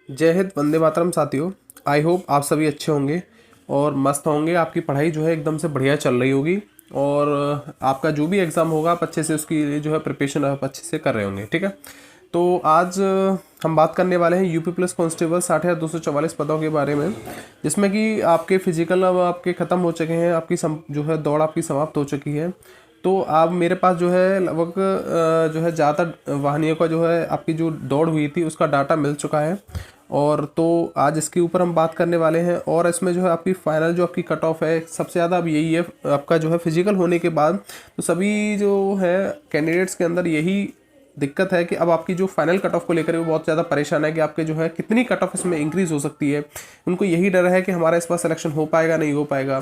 जय हिंद, वंदे मातरम साथियों। I hope आप सभी अच्छे होंगे और मस्त होंगे। आपकी पढ़ाई जो है एकदम से बढ़िया चल रही होगी और आपका जो भी एग्ज़ाम होगा आप अच्छे से उसकी लिए जो है प्रिपरेशन आप अच्छे से कर रहे होंगे। ठीक है, तो आज हम बात करने वाले हैं यूपी पुलिस कांस्टेबल 60,244 पदों के बारे में, जिसमें कि आपके फिजिकल अब आपके ख़त्म हो चुके हैं, आपकी जो है दौड़ आपकी समाप्त हो चुकी है। तो आप मेरे पास जो है लगभग जो है ज़्यादातर वाहनियों का जो है आपकी जो दौड़ हुई थी उसका डाटा मिल चुका है। और तो आज इसके ऊपर हम बात करने वाले हैं और इसमें जो है आपकी फाइनल जो आपकी कट ऑफ है सबसे ज़्यादा अब यही है आपका जो है फिजिकल होने के बाद। तो सभी जो है कैंडिडेट्स के अंदर यही दिक्कत है कि अब आपकी जो फाइनल कट ऑफ को लेकर वो बहुत ज़्यादा परेशान है कि आपके जो है कितनी कट ऑफ इसमें इंक्रीज़ हो सकती है। उनको यही डर है कि हमारा इस बार सिलेक्शन हो पाएगा नहीं हो पाएगा।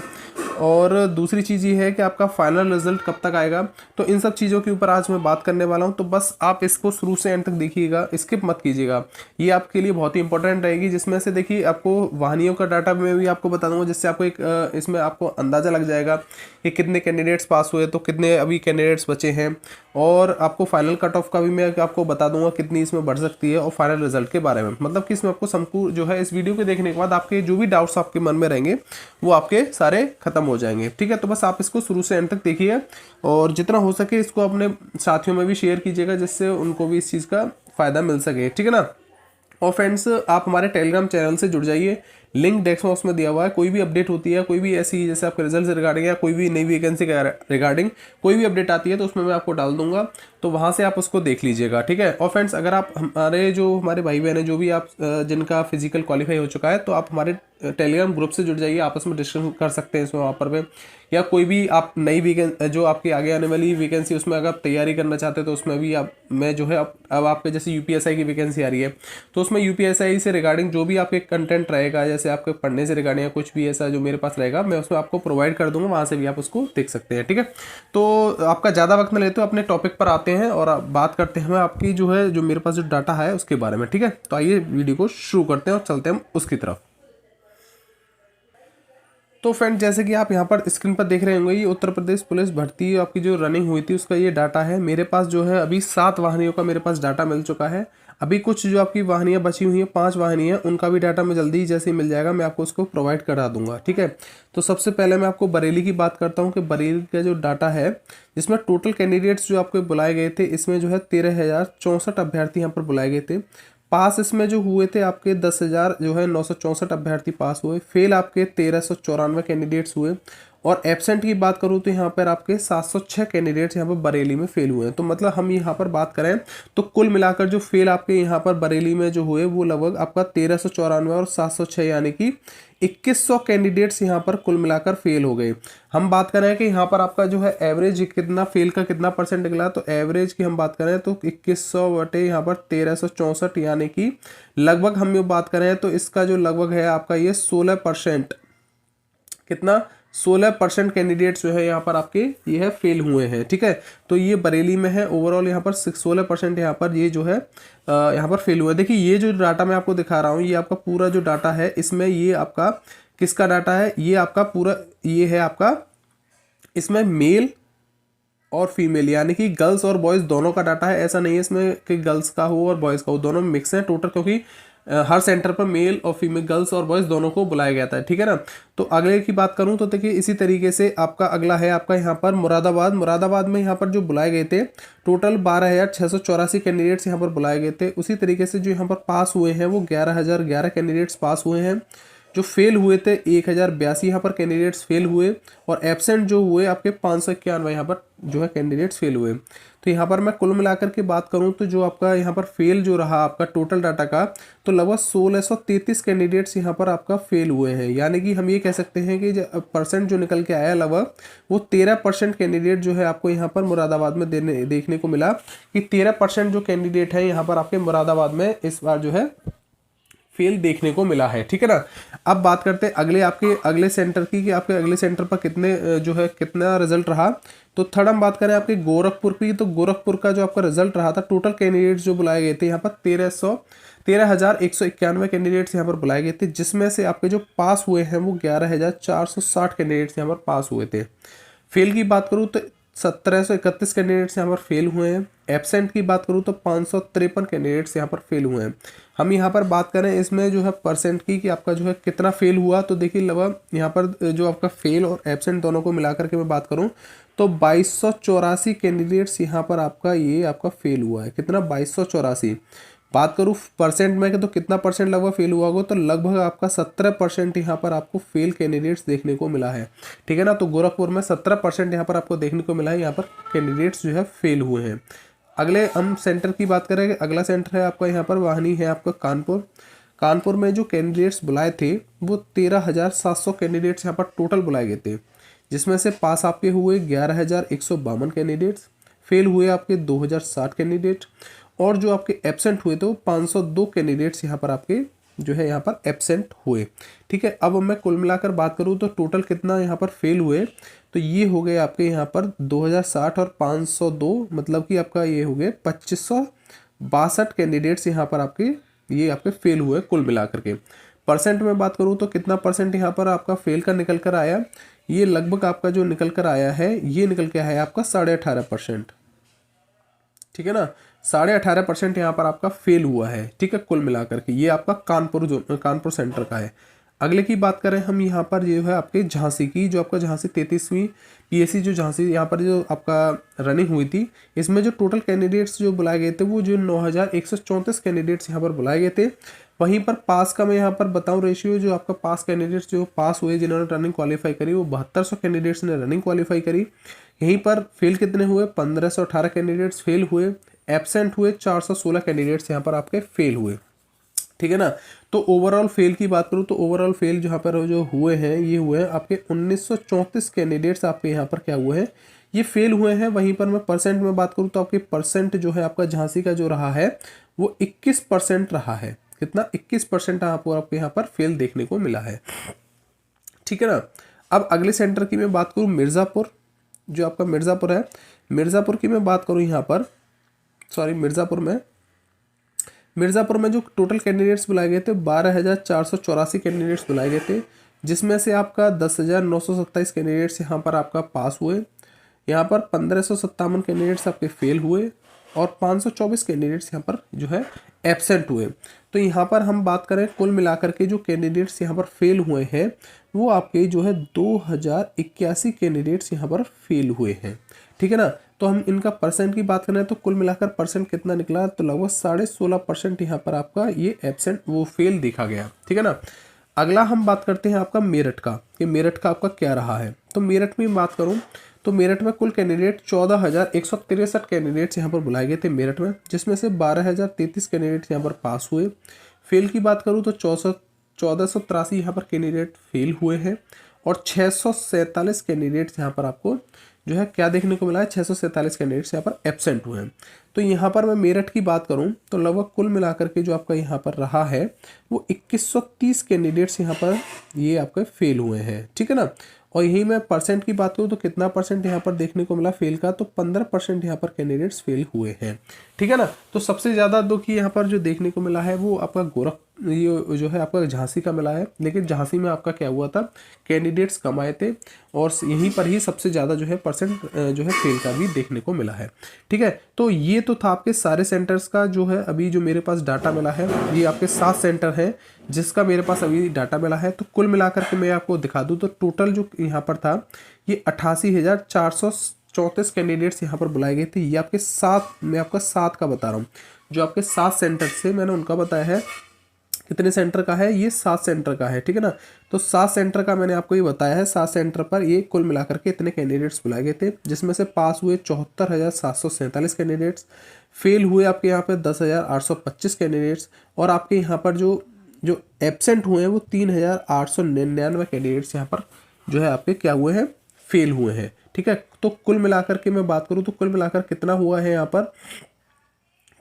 और दूसरी चीज़ ये है कि आपका फाइनल रिजल्ट कब तक आएगा। तो इन सब चीज़ों के ऊपर आज मैं बात करने वाला हूँ, तो बस आप इसको शुरू से एंड तक देखिएगा, स्किप मत कीजिएगा। ये आपके लिए बहुत ही इंपॉर्टेंट रहेगी, जिसमें से देखिए आपको वाहनियों का डाटा में भी आपको बता दूंगा, जिससे आपको एक इसमें आपको अंदाज़ा लग जाएगा कि कितने कैंडिडेट्स पास हुए तो कितने अभी कैंडिडेट्स बचे हैं। और आपको फाइनल कट ऑफ का भी मैं आपको बता दूंगा कितनी इसमें बढ़ सकती है, और फाइनल रिजल्ट के बारे में, मतलब कि इसमें आपको संपूर्ण जो है इस वीडियो को देखने के बाद आपके जो भी डाउट्स आपके मन में रहेंगे वो आपके सारे खत्म हो जाएंगे। ठीक है, तो बस आप इसको शुरू से एंड तक देखिए और जितना हो सके इसको अपने साथियों में भी शेयर कीजिएगा, जिससे उनको भी इस चीज़ का फ़ायदा मिल सके। ठीक है ना। और फ्रेंड्स, आप हमारे टेलीग्राम चैनल से जुड़ जाइए, लिंक डेस्क बॉक्स में दिया हुआ है। कोई भी अपडेट होती है, कोई भी ऐसी जैसे आपके रिजल्ट से रिगार्डिंग या कोई भी नई वैकेंसी के रिगार्डिंग कोई भी अपडेट आती है तो उसमें मैं आपको डाल दूंगा, तो वहाँ से आप उसको देख लीजिएगा। ठीक है। और फ्रेंड्स, अगर आप हमारे भाई बहन हैं जो भी आप जिनका फिजिकल क्वालिफाई हो चुका है, तो आप हमारे टेलीग्राम ग्रुप से जुड़ जाइए, आपस में डिस्कशन कर सकते हैं इसमें वहाँ पर भी। या कोई भी आप नई वैकेंसी जो आपकी आगे आने वाली वैकेंसी उसमें अगर आप तैयारी करना चाहते हैं तो उसमें भी आप मैं जो है अब आपके जैसे यूपीएसआई की वैकेंसी आ रही है, तो उसमें यूपीएसआई से रिगार्डिंग जो भी आपके कंटेंट रहेगा, जैसे आपके पढ़ने से रिगार्डिंग या कुछ भी ऐसा जो मेरे पास रहेगा, मैं उसमें आपको प्रोवाइड कर दूंगा, वहाँ से भी आप उसको देख सकते हैं। ठीक है, तो आपका ज़्यादा वक्त न लेते हुए अपने टॉपिक पर आते हैं और बात करते हैं आपकी जो है जो मेरे पास जो डाटा है उसके बारे में। ठीक है, तो आइए वीडियो को शुरू करते हैं और चलते हैं उसकी तरफ। तो फ्रेंड, जैसे कि आप यहाँ पर स्क्रीन पर देख रहे होंगे, ये उत्तर प्रदेश पुलिस भर्ती आपकी जो रनिंग हुई थी उसका ये डाटा है। मेरे पास जो है अभी 7 वाहिनियों का मेरे पास डाटा मिल चुका है। अभी कुछ जो आपकी वाहिनियाँ बची हुई हैं, 5 वाहिनियाँ, उनका भी डाटा मैं जल्दी ही जैसे ही मिल जाएगा मैं आपको उसको प्रोवाइड करा दूंगा। ठीक है, तो सबसे पहले मैं आपको बरेली की बात करता हूँ कि बरेली का जो डाटा है जिसमें टोटल कैंडिडेट्स जो आपको बुलाए गए थे, इसमें जो है 13,064 अभ्यर्थी यहाँ पर बुलाए गए थे। पास इसमें जो हुए थे आपके 10,000 जो है 964 अभ्यर्थी पास हुए। फेल आपके 1,394 कैंडिडेट्स हुए। और एब्सेंट की बात करूँ तो यहाँ पर आपके 706 कैंडिडेट्स यहाँ पर बरेली में फेल हुए हैं। तो मतलब हम यहाँ पर बात करें तो कुल मिलाकर जो फेल आपके यहाँ पर बरेली में जो हुए वो लगभग आपका 1,394 और 706 यानी कि 2,100 कैंडिडेट्स यहाँ पर कुल मिलाकर फेल हो गए। हम बात करें कि यहाँ पर आपका जो है एवरेज कितना फेल का कितना परसेंट निकला, तो एवरेज की हम बात करें तो 2,100 बटे यहाँ पर 1,364 यानी कि लगभग हम ये बात करें तो इसका जो लगभग है आपका ये 16%, कितना 16% कैंडिडेट्स जो है यहाँ पर आपके ये है फेल हुए हैं। ठीक है, तो ये बरेली में है। ओवरऑल यहाँ पर 16% यहाँ पर ये जो है यहाँ पर फेल हुए। देखिए ये जो डाटा मैं आपको दिखा रहा हूँ ये आपका पूरा जो डाटा है, इसमें ये आपका किसका डाटा है, ये आपका पूरा ये है आपका, इसमें मेल और फीमेल यानी कि गर्ल्स और बॉयज़ दोनों का डाटा है। ऐसा नहीं है इसमें कि गर्ल्स का हो और बॉयज़ का हो, दोनों मिक्स है टोटल, क्योंकि हर सेंटर पर मेल और फीमेल गर्ल्स और बॉयज़ दोनों को बुलाया गया था। ठीक है ना। तो अगले की बात करूं तो देखिए इसी तरीके से आपका अगला है आपका यहाँ पर मुरादाबाद में यहाँ पर जो बुलाए गए थे टोटल 12,684 कैंडिडेट्स यहाँ पर बुलाए गए थे। उसी तरीके से जो यहाँ पर पास हुए हैं वो 11,011 कैंडिडेट्स पास हुए हैं। जो फेल हुए थे 1,082 यहाँ पर कैंडिडेट्स फेल हुए। और एब्सेंट जो हुए आपके 591 यहाँ पर जो है कैंडिडेट्स फेल हुए। तो यहाँ पर मैं कुल मिलाकर के बात करूँ तो जो आपका यहाँ पर फेल जो रहा आपका टोटल डाटा का, तो लगभग 1,633 कैंडिडेट्स यहाँ पर आपका फेल हुए हैं। यानी कि हम ये कह सकते हैं कि परसेंट जो निकल के आया लगभग वो 13% कैंडिडेट जो है आपको यहाँ पर मुरादाबाद में देखने को मिला कि 13% जो कैंडिडेट है यहाँ पर आपके मुरादाबाद में इस बार जो है फेल देखने को मिला है। ठीक है ना। अब बात करते हैं आपके अगले सेंटर की कि आपके अगले सेंटर पर कितने जो है कितना रिजल्ट रहा। तो थर्ड हम बात करें आपके गोरखपुर की, तो गोरखपुर का जो आपका रिजल्ट रहा था, टोटल कैंडिडेट्स जो बुलाए गए थे यहाँ पर 13,191 कैंडिडेट्स यहाँ पर बुलाए गए थे, जिसमें से आपके जो पास हुए हैं वो 11,460 कैंडिडेट्स यहाँ पर पास हुए थे। फेल की बात करूँ तो 1731 कैंडिडेट्स यहाँ पर फेल हुए हैं। एब्सेंट की बात करूँ तो 553 कैंडिडेट्स यहाँ पर फेल हुए हैं। हम यहाँ पर बात करें इसमें जो है परसेंट की कि आपका जो है कितना फेल हुआ, तो देखिए लगभग यहाँ पर जो आपका फेल और एब्सेंट दोनों को मिलाकर के मैं बात करूँ तो 2284 कैंडिडेट्स यहाँ पर आपका ये आपका फेल हुआ है। कितना? 2284। बात करूँ परसेंट में तो कितना परसेंट लगभग फेल हुआ होगा, तो लगभग आपका 17% यहाँ पर आपको फेल कैंडिडेट्स देखने को मिला है। ठीक है ना, तो गोरखपुर में 17% यहाँ पर आपको देखने को मिला है, यहाँ पर कैंडिडेट्स जो है फेल हुए हैं। अगले हम सेंटर की बात करेंगे। अगला सेंटर है आपका यहाँ पर वाहनी है आपका कानपुर। कानपुर में जो कैंडिडेट्स बुलाए थे वो 13,700 कैंडिडेट्स यहाँ पर टोटल बुलाए गए थे, जिसमें से पास आपके हुए 11,152 कैंडिडेट्स, फेल हुए आपके 2,060 कैंडिडेट, और जो आपके एब्सेंट हुए थे वो 502 कैंडिडेट्स यहाँ पर आपके जो है यहाँ पर एब्सेंट हुए। ठीक है, अब मैं कुल मिलाकर बात करूँ तो टोटल कितना यहाँ पर फेल हुए, तो ये हो गए आपके यहाँ पर 2060 और 502, मतलब कि आपका ये हो गए 2562 कैंडिडेट्स यहाँ पर आपके ये आपके फेल हुए कुल मिलाकर के। परसेंट में बात करूँ तो कितना परसेंट यहाँ पर आपका फेल का निकल कर आया, ये लगभग आपका जो निकल कर आया है ये निकल के आया आपका 18.5%। ठीक है ना, 18.5% यहाँ पर आपका फेल हुआ है। ठीक है, कुल मिलाकर के ये आपका कानपुर सेंटर का है। अगले की बात करें हम यहाँ पर जो है आपके झांसी की, जो आपका झांसी 33वीं पीएससी जो झांसी यहाँ पर जो आपका रनिंग हुई थी, इसमें जो टोटल कैंडिडेट्स जो बुलाए गए थे वो जो 9,134 कैंडिडेट्स यहाँ पर बुलाए गए थे। वहीं पर पास का मैं यहाँ पर बताऊँ रेशियो, जो आपका पास कैंडिडेट्स जो पास हुए जिन्होंने रनिंग क्वालिफाई करी वो 7200 कैंडिडेट्स ने रनिंग क्वालिफाई करी। यहीं पर फेल कितने हुए? 1518 कैंडिडेट्स फेल हुए। एब्सेंट हुए 416 कैंडिडेट्स यहाँ पर आपके फेल हुए। ठीक है ना, तो ओवरऑल फेल की बात करूँ तो ओवरऑल फेल जहाँ पर जो हुए हैं ये हुए हैं आपके 1934 कैंडिडेट्स आपके यहाँ पर क्या हुए हैं, ये फेल हुए हैं। वहीं पर मैं परसेंट में बात करूँ तो आपके परसेंट जो है आपका झांसी का जो रहा है वो 21% रहा है। कितना? 21% आपको यहाँ पर फेल देखने को मिला है। ठीक है ना, अब अगले सेंटर की मैं बात करूँ मिर्ज़ापुर, जो आपका मिर्ज़ापुर है, मिर्ज़ापुर की मैं बात करूँ यहाँ पर मिर्ज़ापुर में जो टोटल कैंडिडेट्स बुलाए गए थे 12,484 कैंडिडेट्स बुलाए गए थे, जिसमें से आपका 10,927 कैंडिडेट्स यहाँ पर आपका पास हुए। यहाँ पर 1557 कैंडिडेट्स आपके फेल हुए और 524 कैंडिडेट्स यहाँ पर जो है एब्सेंट हुए। तो यहाँ पर हम बात करें कुल मिलाकर के जो कैंडिडेट्स यहाँ पर फेल हुए हैं वो आपके जो है 2081 कैंडिडेट्स यहाँ पर फेल हुए हैं। ठीक है ना, तो हम इनका परसेंट की बात करें तो कुल मिलाकर परसेंट कितना निकला, तो लगभग 16.5% यहाँ पर आपका ये एब्सेंट वो फेल देखा गया। ठीक है ना, अगला हम बात करते हैं आपका मेरठ का, कि मेरठ का आपका क्या रहा है। तो मेरठ में बात करूँ तो मेरठ में कुल कैंडिडेट 14,163 कैंडिडेट्स यहाँ पर बुलाए गए थे मेरठ में, जिसमें से 12,033 कैंडिडेट्स यहाँ पर पास हुए। फेल की बात करूँ तो 1483 यहाँ पर कैंडिडेट फेल हुए हैं और 647 कैंडिडेट्स यहाँ पर आपको जो है क्या देखने को मिला है, 647 कैंडिडेट्स यहाँ पर एब्सेंट हुए हैं। तो यहाँ पर मैं मेरठ की बात करूँ तो लगभग कुल मिलाकर के जो आपका यहाँ पर रहा है वो 2130 कैंडिडेट्स यहाँ पर ये आपके फेल हुए हैं। ठीक है ना, और यही मैं परसेंट की बात करूँ तो कितना परसेंट यहाँ पर देखने को मिला फेल का, तो 15% यहाँ पर कैंडिडेट्स फेल हुए हैं। ठीक है ना, तो सबसे ज़्यादा दुख यहाँ पर जो देखने को मिला है वो आपका ये जो है आपका झांसी का मिला है। लेकिन झांसी में आपका क्या हुआ था, कैंडिडेट्स कम आए थे और यहीं पर ही सबसे ज़्यादा जो है परसेंट जो है फेल का भी देखने को मिला है। ठीक है, तो ये तो था आपके सारे सेंटर्स का जो है अभी जो मेरे पास डाटा मिला है, ये आपके 7 सेंटर हैं जिसका मेरे पास अभी डाटा मिला है। तो कुल मिलाकर के मैं आपको दिखा दूँ तो टोटल जो यहाँ पर था ये 88,434 कैंडिडेट्स यहाँ पर बुलाए गए थे। ये आपके 7, मैं आपका 7 का बता रहा हूँ, जो आपके 7 सेंटर से मैंने उनका बताया है। कितने सेंटर का है, ये 7 सेंटर का है। ठीक है ना, तो 7 सेंटर का मैंने आपको ये बताया है। 7 सेंटर पर ये कुल मिलाकर के इतने कैंडिडेट्स बुलाए गए थे, जिसमें से पास हुए 74,747 कैंडिडेट्स, फेल हुए आपके यहाँ पे 10,825 कैंडिडेट्स, और आपके यहाँ पर जो एब्सेंट हुए हैं वो 3,899 कैंडिडेट्स यहाँ पर जो है आपके क्या हुए हैं, फेल हुए हैं। ठीक है, तो कुल मिलाकर के मैं बात करूँ तो कुल मिलाकर कितना हुआ है यहाँ पर,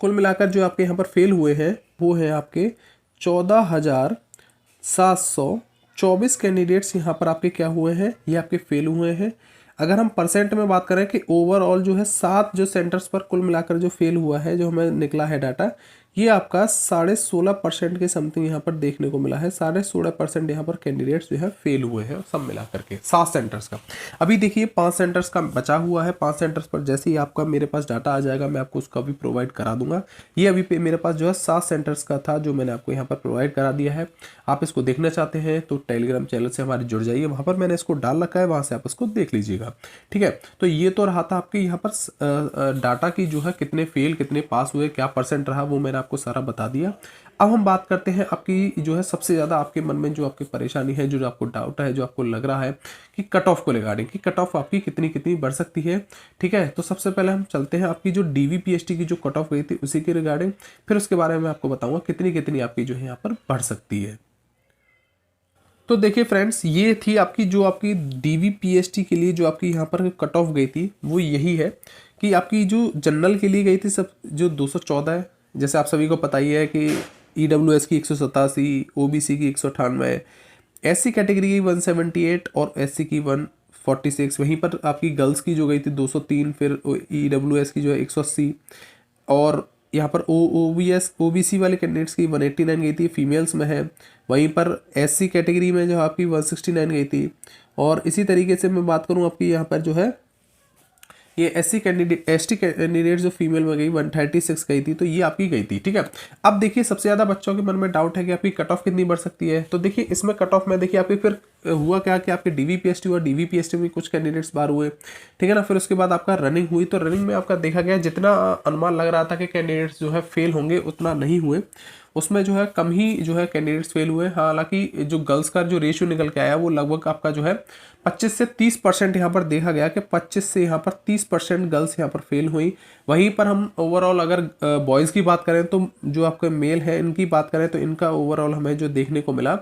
कुल मिलाकर जो आपके यहाँ पर फेल हुए हैं वो है आपके 14,724 कैंडिडेट्स यहाँ पर आपके क्या हुए हैं, ये आपके फेल हुए हैं। अगर हम परसेंट में बात करें कि ओवरऑल जो है 7 जो सेंटर्स पर कुल मिलाकर जो फेल हुआ है, जो हमें निकला है डाटा, ये आपका 16.5% के समथिंग यहाँ पर देखने को मिला है। 16.5% यहाँ पर कैंडिडेट्स जो है फेल हुए हैं सब मिला करके 7 सेंटर्स का। अभी देखिए 5 सेंटर्स का बचा हुआ है। 5 सेंटर्स पर जैसे ही आपका मेरे पास डाटा आ जाएगा मैं आपको उसका भी प्रोवाइड करा दूंगा। ये अभी पे मेरे पास जो है 7 सेंटर्स का था जो मैंने आपको यहाँ पर प्रोवाइड करा दिया है। आप इसको देखना चाहते हैं तो टेलीग्राम चैनल से हमारे जुड़ जाइए, वहाँ पर मैंने इसको डाल रखा है, वहाँ से आप इसको देख लीजिएगा। ठीक है, तो ये तो रहा था आपके यहाँ पर डाटा की जो है कितने फेल कितने पास हुए, क्या परसेंट रहा, वो मैंने आपको सारा बता दिया। अब हम बात करते हैं आपकी जो है सबसे ज़्यादा आपके मन में जो आपकी परेशानी है, जो आपको डाउट है, जो आपको लग रहा है कि कट ऑफ को रिगार्डिंग कि कट ऑफ आपकी कितनी कितनी बढ़ सकती है। ठीक है, तो सबसे पहले हम चलते हैं आपकी जो DVPST की जो कट ऑफ गई थी उसी के रिगार्डिंग, फिर उसके बारे में आपको बताऊंगा कितनी कितनी आपकी जो है यहाँ पर बढ़ सकती है। तो देखिए फ्रेंड्स, ये थी आपकी जो आपकी DVPST के लिए जो आपकी यहाँ पर कट ऑफ गई थी वो यही है कि आपकी जो जनरल के लिए गई थी सब जो 214 है। जैसे आप सभी को पता ही है कि EWS की 187, OBC की 198, SC कैटेगरी की 178 और SC की 146। वहीं पर आपकी गर्ल्स की जो गई थी 203, फिर EWS की जो है 180 और यहाँ पर OBC वाले कैंडिडेट्स की 189 गई थी, फीमेल्स में है। वहीं पर SC कैटेगरी में जो आपकी 169 गई थी। और इसी तरीके से मैं बात करूँ आपकी यहाँ पर जो है ये SC कैंडिडेट ST कैंडिडेट जो फीमेल में गई 136 गई थी, तो ये आपकी गई थी। ठीक है, अब देखिए सबसे ज़्यादा बच्चों के मन में डाउट है कि आपकी कट ऑफ कितनी बढ़ सकती है। तो देखिए इसमें कट ऑफ में देखिए आपकी फिर हुआ क्या कि आपके DVPST और DVPST में कुछ कैंडिडेट्स बाहर हुए। ठीक है ना, फिर उसके बाद आपका रनिंग हुई, तो रनिंग में आपका देखा गया जितना अनुमान लग रहा था कि कैंडिडेट्स जो है फेल होंगे उतना नहीं हुए, उसमें जो है कम ही जो है कैंडिडेट्स फेल हुए। हालांकि जो गर्ल्स का जो रेशियो निकल के आया वो लगभग आपका जो है 25 से 30% यहाँ पर देखा गया कि 25 से यहाँ पर 30% गर्ल्स यहाँ पर फेल हुई। वहीं पर हम ओवरऑल अगर बॉयज़ की बात करें तो जो आपके मेल है इनकी बात करें तो इनका ओवरऑल हमें जो देखने को मिला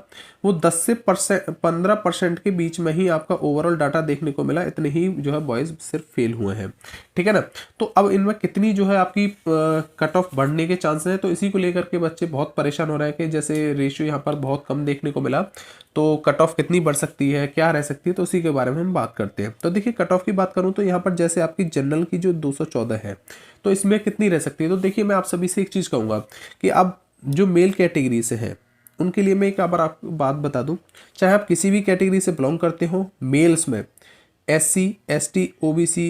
वो 10 से 15% के बीच में ही आपका ओवरऑल डाटा देखने को मिला। इतने ही जो है बॉयज़ सिर्फ फेल हुए हैं। ठीक है ना, तो अब इनमें कितनी जो है आपकी कट ऑफ बढ़ने के चांसेस हैं, तो इसी को लेकर के बच्चे बहुत परेशान हो रहे हैं कि जैसे रेशियो यहाँ पर बहुत कम देखने को मिला तो कट ऑफ कितनी बढ़ सकती है, क्या रह सकती है, तो उसी के बारे में हम बात करते हैं। तो देखिए कट ऑफ की बात करूं तो यहाँ पर जैसे आपकी जनरल की जो 214 है तो इसमें कितनी रह सकती है। तो देखिए मैं आप सभी से एक चीज़ कहूँगा कि अब जो मेल कैटेगरी से हैं उनके लिए मैं एक बार आपको बात बता दूं, चाहे आप किसी भी कैटेगरी से बिलोंग करते हो, मेल्स में SC ST OBC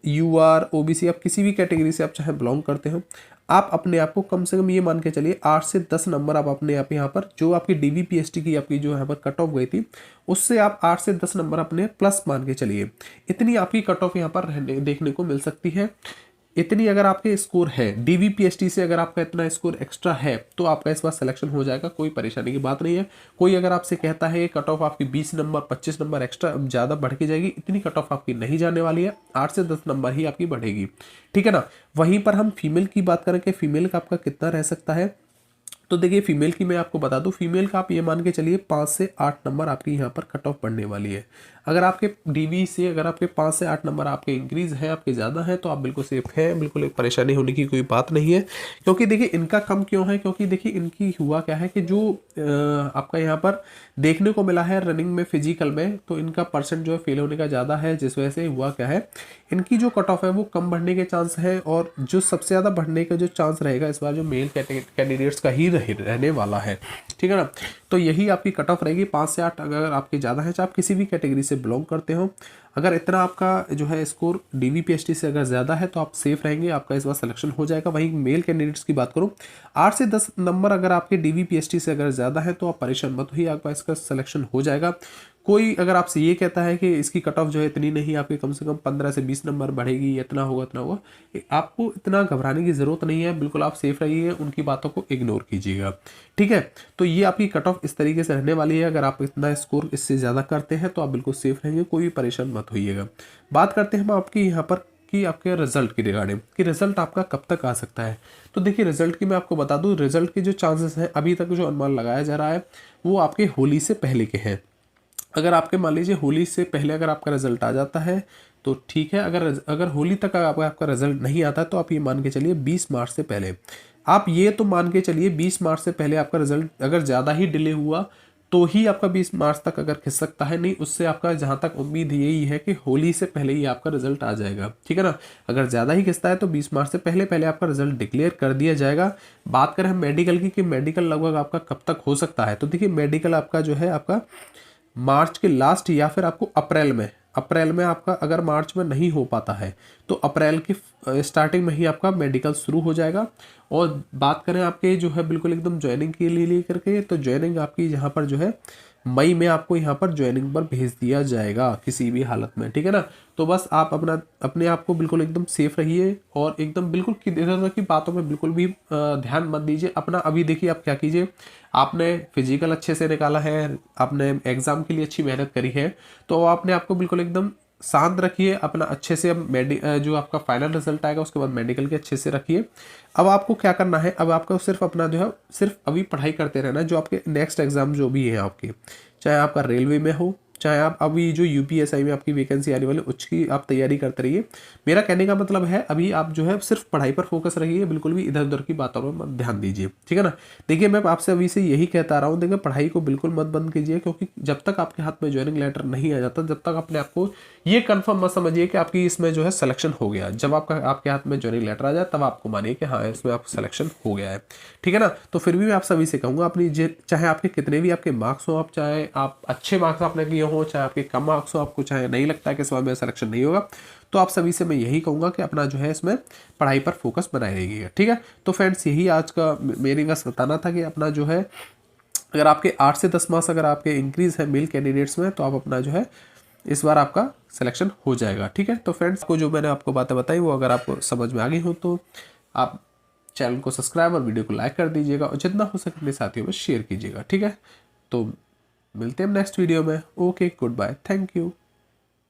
UR OBC, आप किसी भी कैटेगरी से आप चाहे बिलोंग करते हो, आप अपने आप को कम से कम ये मान के चलिए 8 से 10 नंबर आप अपने आप यहाँ पर जो आपकी DVPST की आपकी जो यहाँ पर कट ऑफ गई थी उससे आप 8 से 10 नंबर अपने प्लस मान के चलिए। इतनी आपकी कट ऑफ यहाँ पर देखने को मिल सकती है। इतनी अगर आपके स्कोर है DVPST से, अगर आपका इतना स्कोर एक्स्ट्रा है तो आपका इस बार सिलेक्शन हो जाएगा, कोई परेशानी की बात नहीं है। कोई अगर आपसे कहता है कट ऑफ आपकी 20 नंबर 25 नंबर एक्स्ट्रा ज़्यादा बढ़ के जाएगी, इतनी कट ऑफ आपकी नहीं जाने वाली है, 8 से 10 नंबर ही आपकी बढ़ेगी। ठीक है ना, वहीं पर हम फीमेल की बात करें कि फीमेल का आपका कितना रह सकता है, तो देखिए फीमेल की मैं आपको बता दूं, फीमेल का आप ये मान के चलिए 5 से 8 नंबर आपकी यहाँ पर कट ऑफ बढ़ने वाली है। अगर आपके DV से अगर आपके 5 से 8 नंबर आपके इंक्रीज हैं, आपके ज़्यादा हैं, तो आप बिल्कुल सेफ हैं, बिल्कुल एक परेशानी होने की कोई बात नहीं है। क्योंकि देखिए इनका कम क्यों है, क्योंकि देखिए इनकी हुआ क्या है कि जो आपका यहाँ पर देखने को मिला है रनिंग में फिजिकल में, तो इनका परसेंट जो है फेल होने का ज़्यादा है, जिस वजह से हुआ क्या है इनकी जो कट ऑफ है वो कम बढ़ने के चांस है। और जो सबसे ज़्यादा बढ़ने का जो चांस रहेगा इस बार जो मेल कैंडिडेट्स का ही रहने वाला है। ठीक है ना, तो यही आपकी कट ऑफ रहेगी 5 से 8 अगर आपके ज़्यादा है, चाहे आप किसी भी कैटेगरी से बिलोंग करते हो। अगर इतना आपका जो है स्कोर DVPST से अगर ज़्यादा है तो आप सेफ रहेंगे, आपका इस बार सिलेक्शन हो जाएगा। वहीं मेल कैंडिडेट्स की बात करूँ 8 से 10 नंबर अगर आपके DVPST से अगर ज़्यादा है तो आप परेशान मत होइए, आपका इसका सिलेक्शन हो जाएगा। कोई अगर आपसे ये कहता है कि इसकी कट ऑफ जो है इतनी नहीं, आपकी कम से कम 15 से 20 नंबर बढ़ेगी, इतना होगा इतना होगा, आपको इतना घबराने की ज़रूरत नहीं है, बिल्कुल आप सेफ रहिए, उनकी बातों को इग्नोर कीजिएगा। ठीक है, तो ये आपकी कट ऑफ इस तरीके से रहने वाली है। अगर आप इतना स्कोर इससे ज़्यादा करते हैं तो आप बिल्कुल सेफ रहेंगे, कोई परेशान मत होइएगा। बात करते हैं हम आपकी यहाँ पर कि आपके रिजल्ट की रिगार्डिंग कि रिजल्ट आपका कब तक आ सकता है। तो देखिए रिजल्ट की मैं आपको बता दूं, रिजल्ट के जो चांसेस हैं अभी तक जो अनुमान लगाया जा रहा है वो आपके होली से पहले के हैं। अगर आपके मान लीजिए होली से पहले अगर आपका रिजल्ट आ जाता है तो ठीक है, अगर होली तक आपका रिजल्ट नहीं आता तो आप ये मान के चलिए 20 मार्च से पहले, आप ये तो मान के चलिए 20 मार्च से पहले आपका रिजल्ट अगर ज़्यादा ही डिले हुआ तो ही आपका 20 मार्च तक अगर खिंच सकता है, नहीं उससे आपका जहाँ तक उम्मीद यही है कि होली से पहले ही आपका रिजल्ट आ जाएगा, ठीक है ना। अगर ज़्यादा ही खिंचता है तो 20 मार्च से पहले पहले आपका रिजल्ट डिक्लेयर कर दिया जाएगा। बात करें हम मेडिकल की कि मेडिकल लगभग आपका कब तक हो सकता है, तो देखिए मेडिकल आपका जो है आपका मार्च के लास्ट या फिर आपको अप्रैल में आपका अगर मार्च में नहीं हो पाता है तो अप्रैल की स्टार्टिंग में ही आपका मेडिकल शुरू हो जाएगा। और बात करें आपके जो है बिल्कुल एकदम ज्वाइनिंग के लिए लेकर के, तो ज्वाइनिंग आपकी यहाँ पर जो है मई में आपको यहाँ पर ज्वाइनिंग पर भेज दिया जाएगा किसी भी हालत में, ठीक है ना। तो बस आप अपने आप को बिल्कुल एकदम सेफ रहिए और एकदम बिल्कुल इधर उधर की बातों में बिल्कुल भी ध्यान मत दीजिए अपना। अभी देखिए आप क्या कीजिए, आपने फिजिकल अच्छे से निकाला है, आपने एग्जाम के लिए अच्छी मेहनत करी है, तो आपने आपको बिल्कुल एकदम शांत रखिए अपना अच्छे से। अब जो आपका फाइनल रिजल्ट आएगा उसके बाद मेडिकल के अच्छे से रखिए। अब आपको क्या करना है, अब आपको सिर्फ अपना जो है सिर्फ अभी पढ़ाई करते रहना है। जो आपके नेक्स्ट एग्जाम जो भी है आपके, चाहे आपका रेलवे में हो, चाहे आप अभी जो यूपीएसआई में आपकी वैकेंसी आने वाली उसकी आप तैयारी करते रहिए। मेरा कहने का मतलब है अभी आप जो है सिर्फ पढ़ाई पर फोकस रहिए, बिल्कुल भी इधर उधर की बातों में मत ध्यान दीजिए, ठीक है ना। देखिए मैं आपसे अभी से यही कहता रहा हूँ, देखिए पढ़ाई को बिल्कुल मत बंद कीजिए, क्योंकि जब तक आपके हाथ में ज्वाइनिंग लेटर नहीं आ जाता, जब तक अपने आपको ये कंफर्म मत समझिए कि आपकी इसमें जो है सिलेक्शन हो गया। जब आपके हाथ में ज्वाइनिंग लेटर आ जाए तब आपको मानिए कि हाँ इसमें आपको सिलेक्शन हो गया है, ठीक है ना। तो फिर भी मैं आप सभी से कहूँगा अपनी चाहे आपके कितने भी आपके मार्क्स हो, आप चाहे आप अच्छे मार्क्स आपने किए हो, चाहे आपके कम मार्क्स हो, आपको चाहे नहीं लगता है कि इस बार में सिलेक्शन नहीं होगा, तो आप सभी से मैं यही कहूँगा कि अपना जो है इसमें पढ़ाई पर फोकस बनाए रहिएगा, ठीक है। तो फ्रेंड्स यही आज का मेरी बस बताना था कि अपना जो है अगर आपके 8 से 10 मार्क्स अगर आपके इंक्रीज है मेल कैंडिडेट्स में, तो आप अपना जो है इस बार आपका सिलेक्शन हो जाएगा, ठीक है। तो फ्रेंड्स को जो मैंने आपको बातें बताई वो अगर आपको समझ में आ गई हो तो आप चैनल को सब्सक्राइब और वीडियो को लाइक कर दीजिएगा और जितना हो सके अपने साथियों में शेयर कीजिएगा, ठीक है। तो मिलते हैं नेक्स्ट वीडियो में। Okay, goodbye, thank you.